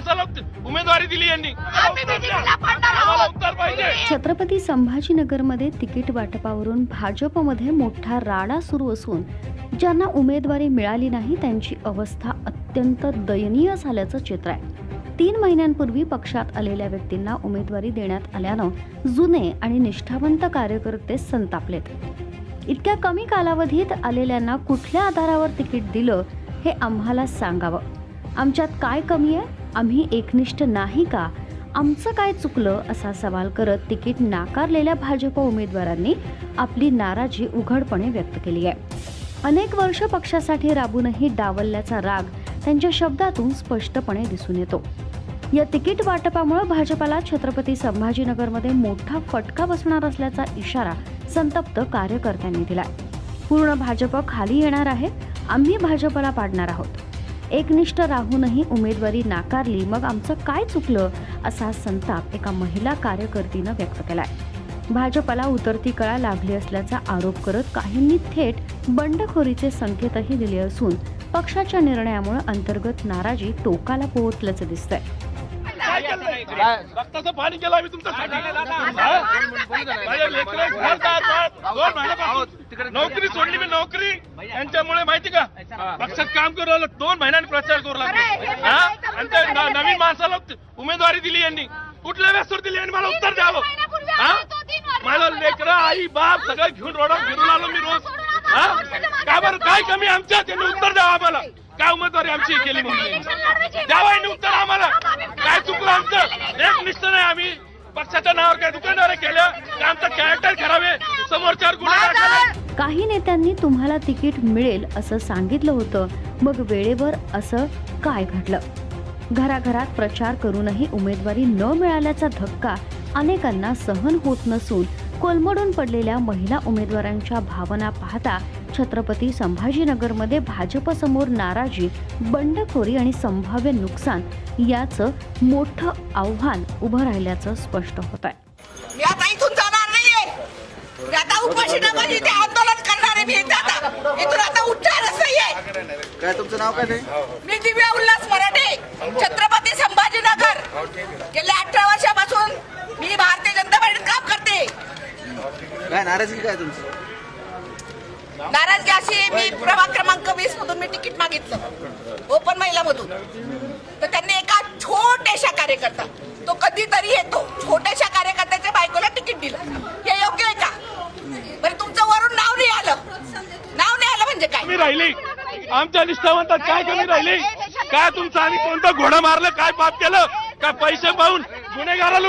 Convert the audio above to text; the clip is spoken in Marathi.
माणसाला उमेदवारी दिली यांनी, आम्हाला उत्तर पाहिजे। छत्रपती संभाजीनगरमध्ये तिकीट वाटपावरून भाजपमध्ये मोठा राडा सुरू असून ज्यांना उमेदवारी मिळाली नाही त्यांची अवस्था अत्यंत दयनीय झाल्याचं चित्र आहे। 3 महिन्यांपूर्वी पक्षात आलेल्या व्यक्तींना उमेदवारी देण्यात आल्यानं जुने आणि निष्ठावंत कार्यकर्ते संतापलेत। इतक्या कमी कालावधीत आलेल्यांना कुठल्या आधारावर तिकीट दिलं हे आम्हाला सांगावं। आमच्यात काय कमी आहे? आम्ही एकनिष्ठ नाही का? आमचं काय चुकलं असा सवाल करत तिकीट नाकारलेल्या भाजप उमेदवारांनी आपली नाराजी उघडपणे व्यक्त केली आहे। अनेक वर्ष पक्षासाठी राबूनही डावलल्याचा राग त्यांच्या शब्दातून स्पष्टपणे दिसून येतो। या तिकीट वाटपामुळे भाजपला छत्रपती संभाजीनगरमध्ये मोठा फटका बसणार असल्याचा इशारा संतप्त कार्यकर्त्यांनी दिलाय। पूर्ण भाजप खाली येणार आहे, आम्ही भाजपला पाडणार आहोत। एकनिष्ठ राहूनही उमेदवारी नाकारली, मग आमचं काय चुकलं असा संताप एका महिला कार्यकर्तीनं व्यक्त केलाय। भाजपला उतरती कळा लागली असल्याचा आरोप करत काहींनी थेट बंडखोरीचे संकेतही दिले असून पक्षाच्या निर्णयामुळे अंतर्गत नाराजी टोकाला पोहोचल्याचं दिसतंय। रक्ताचं पाणी केलं आम्ही तुमच्यासाठी, नोकरी सोडली मी, नोकरी यांच्यामुळे माहिती का पक्षात काम करू लागलो, 2 महिन्यांनी प्रचार करू लागलो आणि त्या नवीन माणसाला उमेदवारी दिली यांनी, कुठल्या व्यस्तवर दिली यांनी मला उत्तर द्यावं। मला लेकरं आई बाप सगळं घेऊन रोडवर फिरून आलो मी रोज, का बरं काय कमी आमच्यात? त्यांनी उत्तर द्यावं आम्हाला, काय उमेदवारी आमची केली म्हणून द्यावा यांनी उत्तर आम्हाला, काय चुकलं आमचं? एक निष्ठ नाही, आम्ही पक्षाच्या नावावर काय दुकानदार केलं का? आमचं कॅरेक्टर खराबे, समोरच्यावर गुन्हा। काही नेत्यांनी तुम्हाला तिकीट मिळेल असं सांगितलं होतं, मग वेळेवर असं काय घडलं? घराघरात प्रचार करूनही उमेदवारी न मिळाल्याचा धक्का अनेकांना सहन होत नसून कोलमडून पडलेल्या महिला उमेदवारांच्या भावना पाहता छत्रपती संभाजीनगरमध्ये भाजपसमोर नाराजी, बंडखोरी आणि संभाव्य नुकसान याचं मोठं आव्हान उभं राहिल्याचं स्पष्ट होत आहे। मी आता इथून जाणार नाहीये, मी आता उपोषणामध्ये ते आंदोलन करणार आहे। मी इथून आता उच्चारच नाहीये। काय तुमचं नाव काय? मी दिव्या उल्हास मराठे, छत्रपती संभाजीनगर। गेल्या 18 वर्षापासून मी भारतीय जनता पार्टीत काम करते। काय नाराजगी काय तुमची? नाराजगी अशी, मी प्रभाग क्रमांक 20 मधून मी तिकीट मागितलं ओपन महिला मधून, तर त्यांनी एका छोट्याशा कार्यकर्ता, तो कधीतरी येतो, छोट्याशा कार्यकर्त्याच्या बायकोला तिकीट दिलं। हे योग्य आहे का? बरं तुमचं वरून नाव नाही आलं, नाव नाही आलं म्हणजे काय? कमी राहिली आमच्या निष्ठावंतात, काय कमी राहिली? काय तुमचं आम्ही कोणता घोडा मारलं, काय पाप केलं? काय पैसे पाहून गुन्हेगाराला